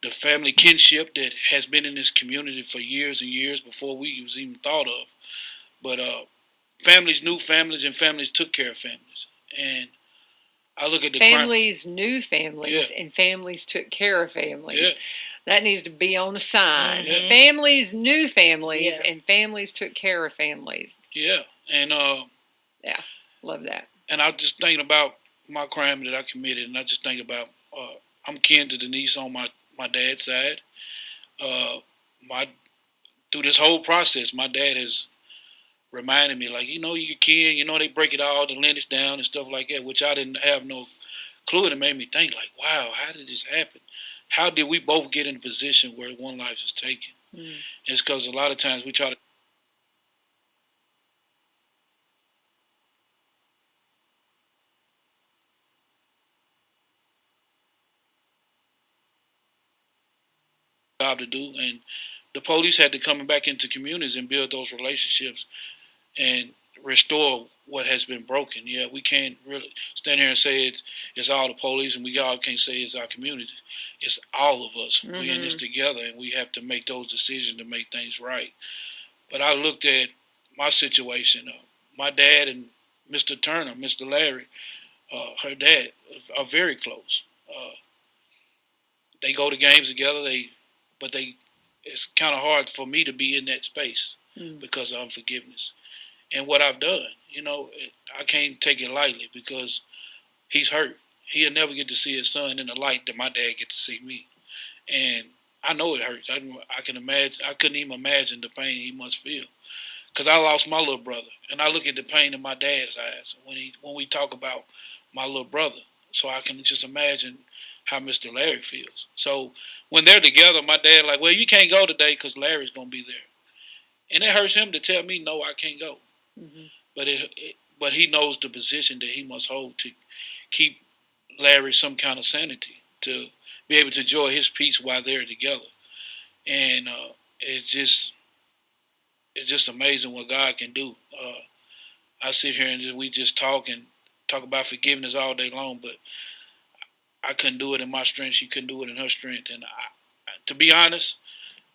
the family kinship that has been in this community for years and years before we was even thought of. But families knew families, and families took care of families. And I look at the families knew families, and families took care of families. Yeah. That needs to be on a sign. Families knew families, and families took care of families. Yeah, and yeah, love that. And I just thinking about my crime that I committed, and I just think about I'm kin to Denise on my dad's side. My Through this whole process, my dad has reminded me, like, you know, your kin, you know, they break it all, the lineage down and stuff like that, which I didn't have no clue. And it made me think, like, wow, how did this happen? How did we both get in a position where one life is taken? It's because a lot of times we try to job to do, and the police had to come back into communities and build those relationships and restore what has been broken. Yeah, we can't really stand here and say it's all the police, and we all can't say it's our community. It's all of us. We're in this together, and we have to make those decisions to make things right. But I looked at my situation. My dad and Mr. Turner, Mr. Larry, her dad, are very close. They go to games together. But it's kind of hard for me to be in that space because of unforgiveness and what I've done. You know, I can't take it lightly because he's hurt. He'll never get to see his son in the light that my dad get to see me, and I know it hurts. I can imagine. I couldn't even imagine the pain he must feel because I lost my little brother, and I look at the pain in my dad's eyes when we talk about my little brother. So I can just imagine how Mr. Larry feels. So when they're together, my dad like, well, you can't go today because Larry's gonna be there, and it hurts him to tell me no, I can't go. But he knows the position that he must hold to keep Larry some kind of sanity, to be able to enjoy his peace while they're together. And it's just amazing what God can do. I sit here and we just talk about forgiveness all day long, but I couldn't do it in my strength. She couldn't do it in her strength. And to be honest,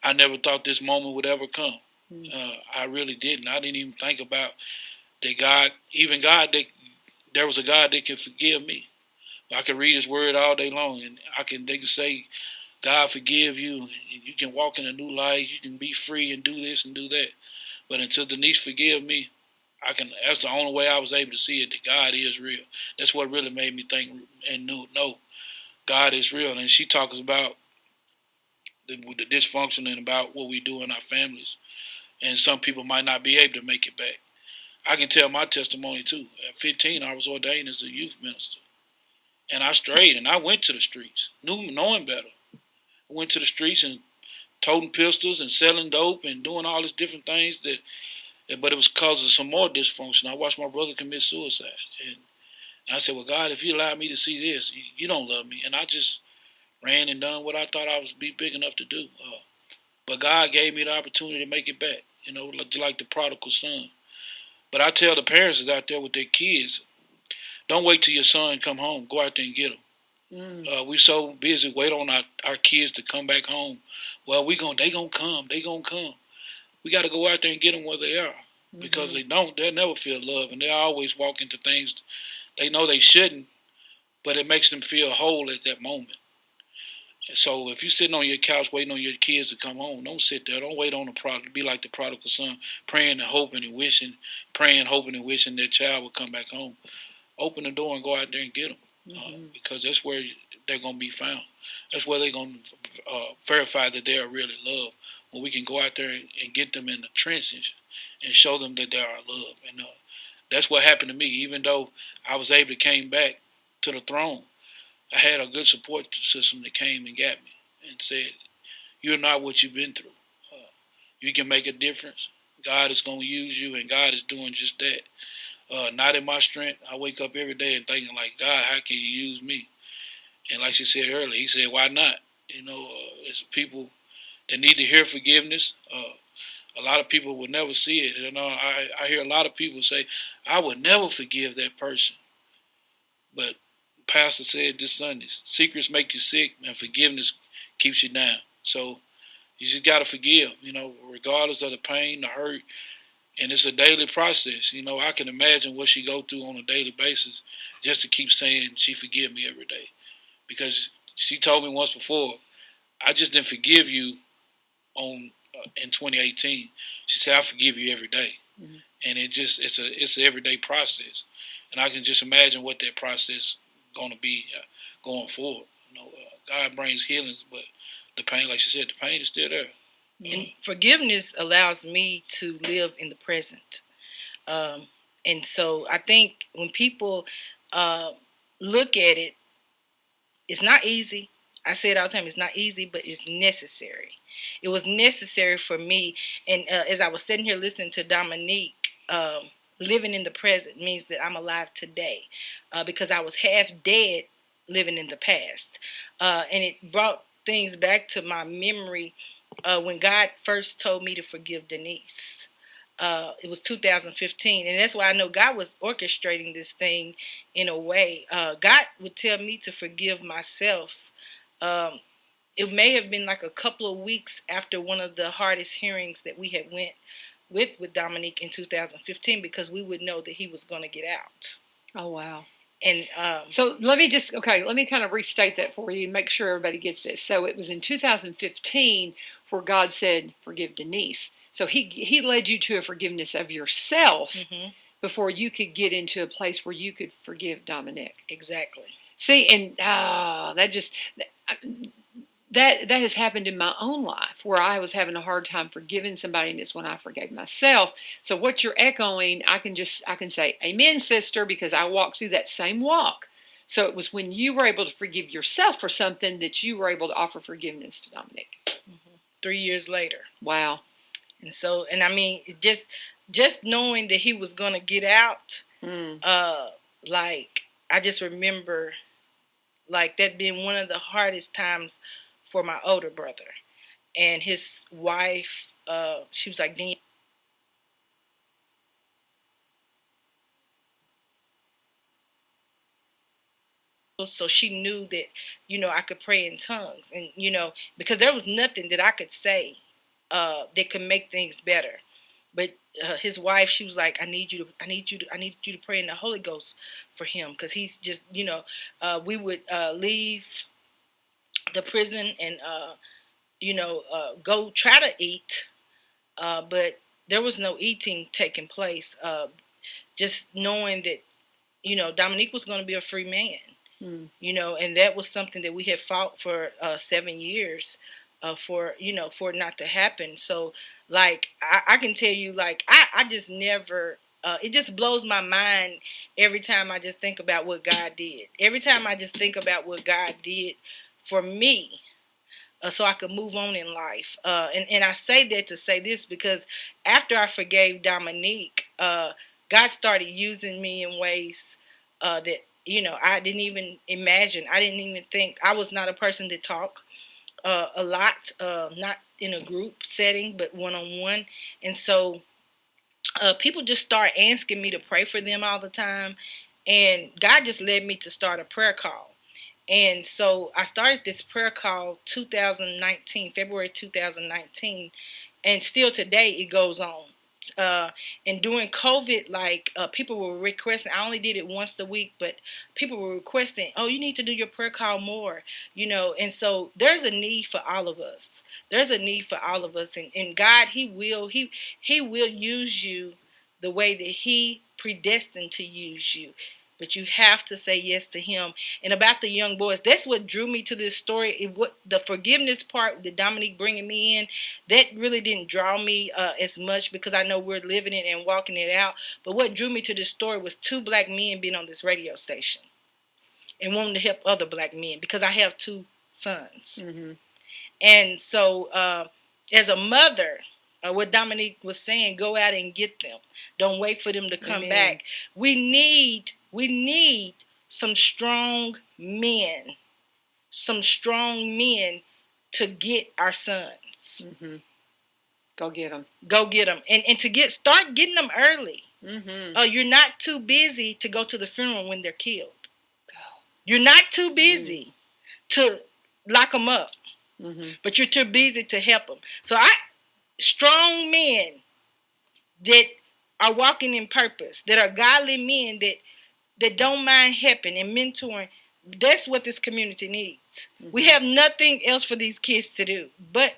I never thought this moment would ever come. I really didn't. I didn't even think about that God, even God, that there was a God that could forgive me. I can read His Word all day long, and they can say, "God forgive you, and you can walk in a new life. You can be free and do this and do that." But until Denise forgive me, I can. That's the only way I was able to see it. That God is real. That's what really made me think and knew. No, God is real. And she talks about the dysfunction and about what we do in our families. And some people might not be able to make it back. I can tell my testimony too. At 15, I was ordained as a youth minister, and I strayed and I went to the streets, knowing better. I went to the streets and toting pistols and selling dope and doing all these different things but it was because of some more dysfunction. I watched my brother commit suicide, and I said, "Well, God, if you allow me to see this, you don't love me." And I just ran and done what I thought I was be big enough to do. But God gave me the opportunity to make it back. Like the prodigal son. But I tell the parents that's out there with their kids, don't wait till your son come home. Go out there and get them. We so busy waiting on our kids to come back home. Well, they gonna come. They gonna come. We got to go out there and get them where they are. Because they don't, they'll never feel love, and they always walk into things they know they shouldn't, but it makes them feel whole at that moment. And so if you're sitting on your couch waiting on your kids to come home, don't sit there. Don't wait on the prodigal. Be like the prodigal son, praying and hoping and wishing, praying, hoping and wishing their child would come back home. Open the door and go out there and get them, because that's where they're going to be found. That's where they're going to verify that they are really loved. When we can go out there and get them in the trenches and show them that they are loved. And that's what happened to me. Even though I was able to came back to the throne, I had a good support system that came and got me and said, "You're not what you've been through. You can make a difference. God is going to use you, and God is doing just that. Not in my strength. I wake up every day and thinking like, God, how can you use me?" And like she said earlier, He said, "Why not?" It's people that need to hear forgiveness. A lot of people will never see it. I hear a lot of people say, "I would never forgive that person." But Pastor said this Sunday, secrets make you sick, and forgiveness keeps you down. So you just got to forgive, regardless of the pain, the hurt. And it's a daily process. I can imagine what she go through on a daily basis just to keep saying she forgive me every day. Because she told me once before, "I just didn't forgive you on in 2018. She said, "I forgive you every day." And it's an everyday process, and I can just imagine what that process going to be going forward. God brings healings, but the pain, like she said, the pain is still there. And forgiveness allows me to live in the present. And so I think when people uh, look at it, it's not easy. I say it all the time. It's not easy, but it's necessary. It was necessary for me. And as I was sitting here listening to Dominique, living in the present means that I'm alive today, because I was half dead living in the past. And it brought things back to my memory when God first told me to forgive Denise. It was 2015, and that's why I know God was orchestrating this thing in a way. God would tell me to forgive myself. Um, it may have been like a couple of weeks after one of the hardest hearings that we had went with Dominique in 2015, because we would know that he was going to get out. Oh, wow. And so let me kind of restate that for you and make sure everybody gets this. So it was in 2015 where God said, "Forgive Denise." So he led you to a forgiveness of yourself before you could get into a place where you could forgive Dominic. Exactly. See, and that has happened in my own life where I was having a hard time forgiving somebody, and it's when I forgave myself. So what you're echoing, I can say, "Amen, sister," because I walked through that same walk. So it was when you were able to forgive yourself for something that you were able to offer forgiveness to Dominic. 3 years later. Wow. And so, and I mean, just knowing that he was gonna get out, like I just remember, like that being one of the hardest times for my older brother and his wife. She was like, "Dean." So she knew that, I could pray in tongues, and because there was nothing that I could say that could make things better. But his wife, she was like, I need you to pray in the Holy Ghost for him, because he's just, we would leave the prison and go try to eat, but there was no eating taking place. Just knowing that Dominique was going to be a free man. And that was something that we had fought for 7 years, for it not to happen. So, like, I can tell you, like, I just never. It just blows my mind every time I just think about what God did. Every time I just think about what God did for me, so I could move on in life. And I say that to say this, because after I forgave Dominique, God started using me in ways that I didn't even imagine. I didn't even think. I was not a person to talk a lot, not in a group setting, but one on one. And so people just start asking me to pray for them all the time, and God just led me to start a prayer call. And so I started this prayer call 2019, February 2019, and still today it goes on. And during COVID, like, people were requesting. I only did it once a week, but people were requesting, "Oh, you need to do your prayer call more," And so there's a need for all of us. There's a need for all of us, and God, He will use you the way that He predestined to use you. But you have to say yes to Him. And about the young boys, that's what drew me to this story. What the forgiveness part, the Dominique bringing me in, that really didn't draw me as much, because I know we're living it and walking it out. But what drew me to this story was two black men being on this radio station and wanting to help other black men, because I have two sons. And so, as a mother, what Dominique was saying, go out and get them. Don't wait for them to come back. We need some strong men, to get our sons. Go get them. Go get them, and to start getting them early. You're not too busy to go to the funeral when they're killed. You're not too busy to lock them up. But you're too busy to help them. So strong men that are walking in purpose, that are godly men that don't mind helping and mentoring. That's what this community needs. We have nothing else for these kids to do but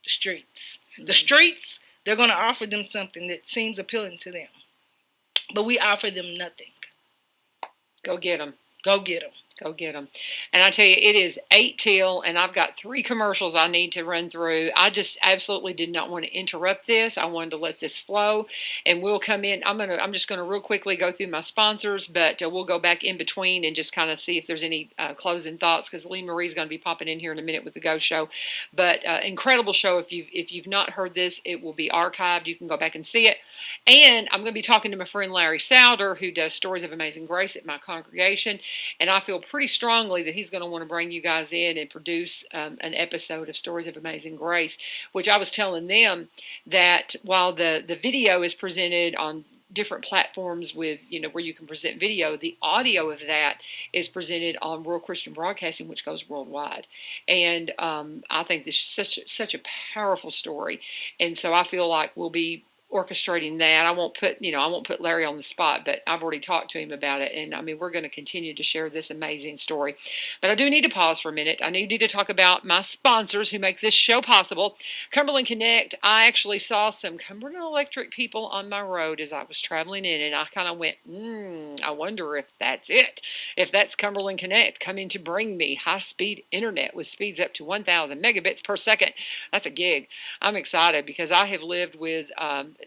the streets. The streets, they're going to offer them something that seems appealing to them. But we offer them nothing. Go get them. Go get them. Go get them. And I tell you, it is 8 till, and I've got 3 commercials I need to run through. I just absolutely did not want to interrupt this. I wanted to let this flow, and we'll come in. I'm just gonna real quickly go through my sponsors, but we'll go back in between and just kind of see if there's any closing thoughts, because Lee Marie's going to be popping in here in a minute with the Go Show. But incredible show. If you've not heard this, it will be archived. You can go back and see it. And I'm going to be talking to my friend Larry Souder, who does Stories of Amazing Grace at my congregation, and I feel pretty strongly that he's going to want to bring you guys in and produce an episode of Stories of Amazing Grace, which I was telling them that while the video is presented on different platforms with, where you can present video, the audio of that is presented on World Christian Broadcasting, which goes worldwide. And I think this is such a powerful story. And so I feel like we'll be orchestrating that. I won't put Larry on the spot, but I've already talked to him about it. And I mean, we're going to continue to share this amazing story. But I do need to pause for a minute. I need to talk about my sponsors who make this show possible. Cumberland Connect. I actually saw some Cumberland Electric people on my road as I was traveling in, and I kind of went, I wonder if that's it. If that's Cumberland Connect coming to bring me high-speed internet with speeds up to 1,000 megabits per second. That's a gig. I'm excited because I have lived with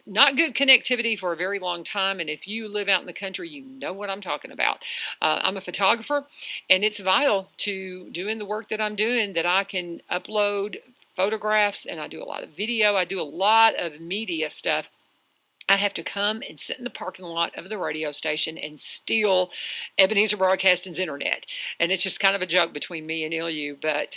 not good connectivity for a very long time, and if you live out in the country, you know what I'm talking about. I'm a photographer, and it's vital to doing the work that I'm doing that I can upload photographs, and I do a lot of video. I do a lot of media stuff. I have to come and sit in the parking lot of the radio station and steal Ebenezer Broadcasting's internet. And it's just kind of a joke between me and ILU, but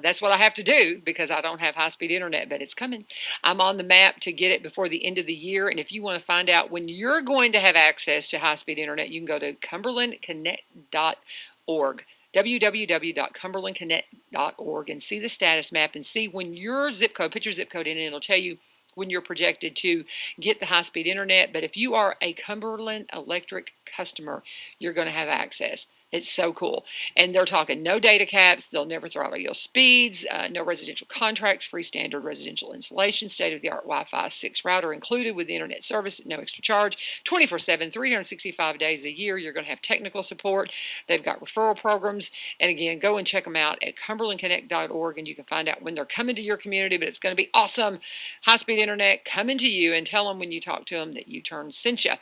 that's what I have to do because I don't have high-speed internet, but it's coming. I'm on the map to get it before the end of the year, and if you want to find out when you're going to have access to high-speed internet, you can go to cumberlandconnect.org. www.cumberlandconnect.org and see the status map and see when your zip code, put your zip code in, and it'll tell you when you're projected to get the high-speed internet. But if you are a Cumberland Electric customer, you're going to have access. It's so cool. And they're talking no data caps. They'll never throttle your speeds, no residential contracts, free standard residential installation, state-of-the-art Wi-Fi 6 router included with the internet service at no extra charge, 24/7, 365 days a year. You're going to have technical support. They've got referral programs. And again, go and check them out at cumberlandconnect.org, and you can find out when they're coming to your community. But it's going to be awesome. High-speed internet coming to you, and tell them when you talk to them that U-Turn sent you.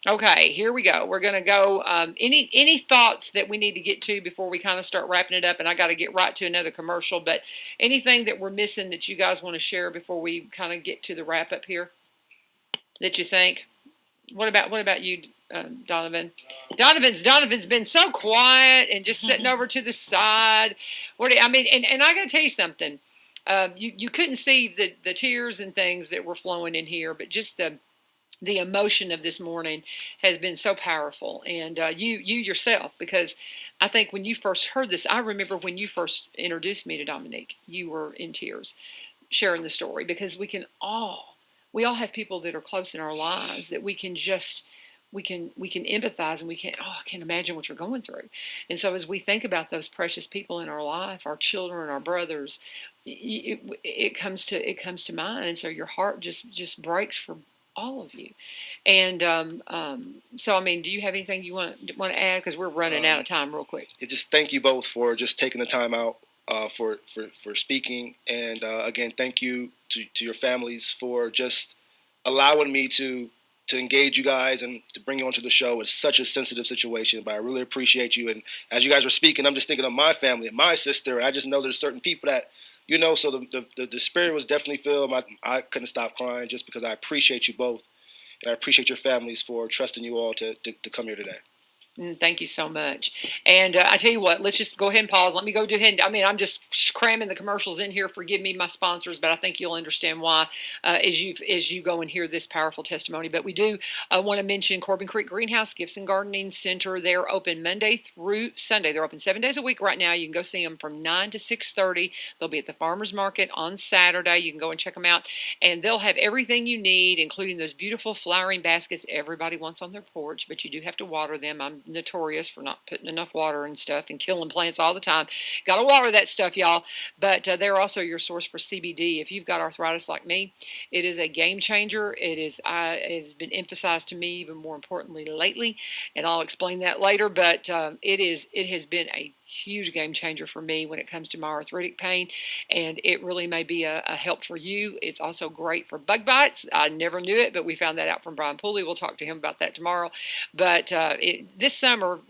Okay, here we go. We're going to go. Any thoughts that we need to get to before we kind of start wrapping it up? And I got to get right to another commercial. But anything that we're missing that you guys want to share before we kind of get to the wrap up here that you think? What about you, Donovan? Donovan's been so quiet and just sitting over to the side. I mean? And I got to tell you something. You couldn't see the tears and things that were flowing in here, but just the emotion of this morning has been so powerful. And you yourself, because I think when you first heard this, I remember when you first introduced me to Dominique, you were in tears sharing the story, because we all have people that are close in our lives that we can empathize, and I can't imagine what you're going through. And so as we think about those precious people in our life, our children, our brothers, it comes to mind. And so your heart just breaks for all of you. And so, I mean, do you have anything you want to add? Because we're running out of time real quick. Just thank you both for just taking the time out for speaking. And again, thank you to your families for just allowing me to engage you guys and to bring you onto the show. It's such a sensitive situation, but I really appreciate you. And as you guys were speaking, I'm just thinking of my family and my sister. And I just know there's certain people that, so the spirit was definitely filled. I couldn't stop crying just because I appreciate you both. And I appreciate your families for trusting you all to come here today. Thank you so much. And I tell you what, let's just go ahead and pause. Let me go do ahead. I'm just cramming the commercials in here. Forgive me, my sponsors, but I think you'll understand why as you go and hear this powerful testimony. But we do want to mention Corbin Creek Greenhouse Gifts and Gardening Center. They're open Monday through Sunday. They're open 7 days a week right now. You can go see them from 9 to 6:30. They'll be at the farmers market on Saturday. You can go and check them out, and they'll have everything you need, including those beautiful flowering baskets everybody wants on their porch. But you do have to water them. I'm notorious for not putting enough water and stuff and killing plants all the time. Got to water that stuff, y'all. But they're also your source for CBD. If you've got arthritis like me, it is a game changer. It has been emphasized to me even more importantly lately, and I'll explain that later. But it has been a huge game changer for me when it comes to my arthritic pain, and it really may be a help for you. It's also great for bug bites. I never knew it, but we found that out from Brian Pooley. We'll talk to him about that tomorrow. But this summer,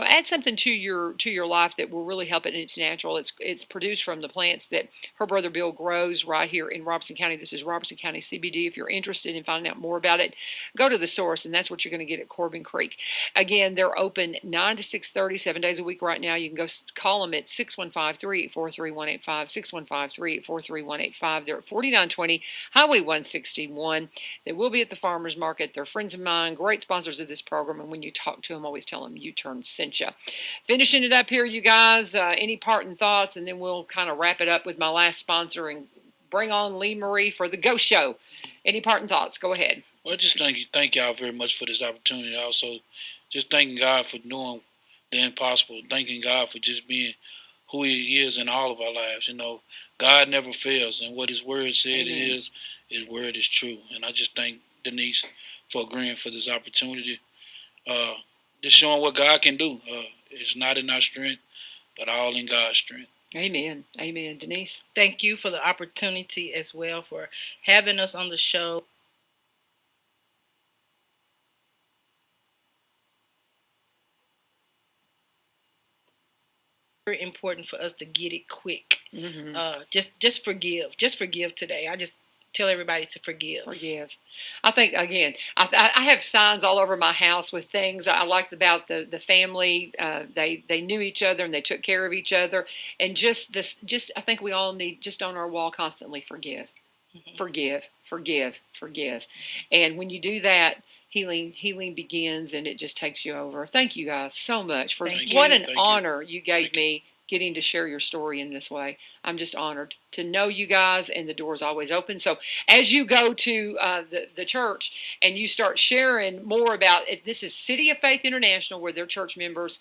add something to your life that will really help it, and it's natural. It's produced from the plants that her brother Bill grows right here in Robertson County. This is Robertson County CBD. If you're interested in finding out more about it, go to the source, and that's what you're going to get at Corbin Creek. Again, they're open 9 to 6:30, 7 days a week right now. You can go call them at 615-384-3185, 615-384-3185. They're at 4920 Highway 161. They will be at the farmers market. They're friends of mine, great sponsors of this program, and when you talk to them, always tell them U-Turn sent you. Finishing it up here, you guys. Any parting thoughts, and then we'll kind of wrap it up with my last sponsor and bring on Lee Marie for the Ghost Show. Any parting thoughts? Go ahead. Well, just thank y'all very much for this opportunity. Also, just thanking God for doing the impossible. Thanking God for just being who He is in all of our lives. God never fails, and what His Word said it is, His Word is true. And I just thank Denise for agreeing for this opportunity. Just showing what God can do. It's not in our strength, but all in God's strength. Amen. Amen. Denise? Thank you for the opportunity as well for having us on the show. Very important for us to get it quick. Mm-hmm. Just forgive. Just forgive today. I just tell everybody to forgive. Forgive. I think, again, I have signs all over my house with things I liked about the family. They knew each other and they took care of each other. And I think we all need, just on our wall constantly, forgive. Mm-hmm. Forgive. And when you do that, healing begins, and it just takes you over. Thank you guys so much for what an honor you gave me getting to share your story in this way. I'm just honored to know you guys, and the door's always open. So as you go to the church and you start sharing more about it, this is City of Faith International, where their church members,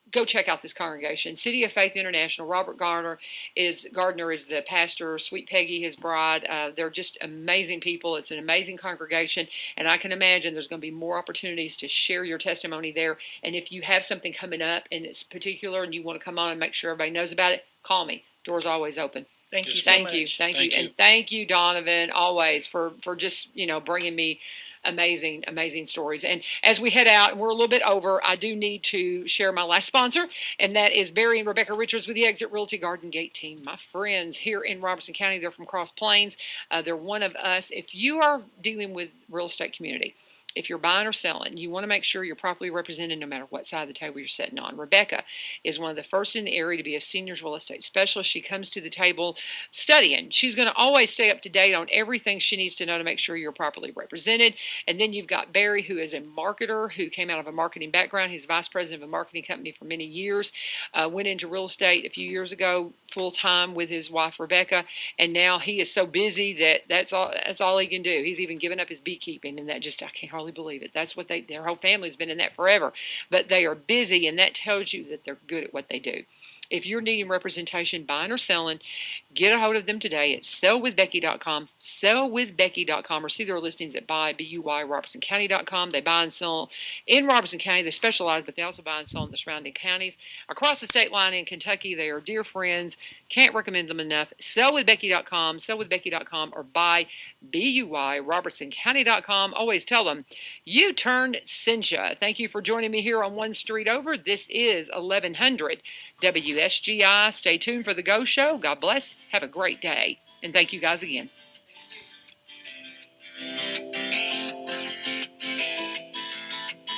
go check out this congregation. City of Faith International. Robert Gardner is the pastor. Sweet Peggy, his bride. They're just amazing people. It's an amazing congregation, and I can imagine there's going to be more opportunities to share your testimony there. And if you have something coming up and it's particular and you want to come on and make sure everybody knows about it, call me. Door's always open. Thank you so Thank much. you, and thank you, Donovan, always for just bringing me amazing stories. And as we head out, and we're a little bit over, I do need to share my last sponsor, and that is Barry and Rebecca Richards with the Exit Realty Garden Gate team. My friends here in Robertson County, they're from Cross Plains. They're one of us. If you are dealing with real estate community, if you're buying or selling, you want to make sure you're properly represented no matter what side of the table you're sitting on. Rebecca is one of the first in the area to be a seniors real estate specialist. She comes to the table studying. She's going to always stay up to date on everything she needs to know to make sure you're properly represented. And then you've got Barry, who is a marketer, who came out of a marketing background. He's vice president of a marketing company for many years, went into real estate a few years ago full-time with his wife Rebecca, and now he is so busy that that's all he can do. He's even given up his beekeeping, and that just, I can't hardly believe it. That's what their whole family's been in that forever, but they are busy, and that tells you that they're good at what they do. If you're needing representation, buying or selling, get a hold of them today at sellwithbecky.com, sellwithbecky.com, or see their listings at robertsoncounty.com. They buy and sell in Robertson County. They specialize, but they also buy and sell in the surrounding counties. Across the state line in Kentucky, they are dear friends. Can't recommend them enough. Sellwithbecky.com, sellwithbecky.com, or buy BUY, robertsoncounty.com. Always tell them you turned Cincha. Thank you for joining me here on One Street Over. This is 1100 WSGI. Stay tuned for the Go Show. God bless. Have a great day. And thank you guys again.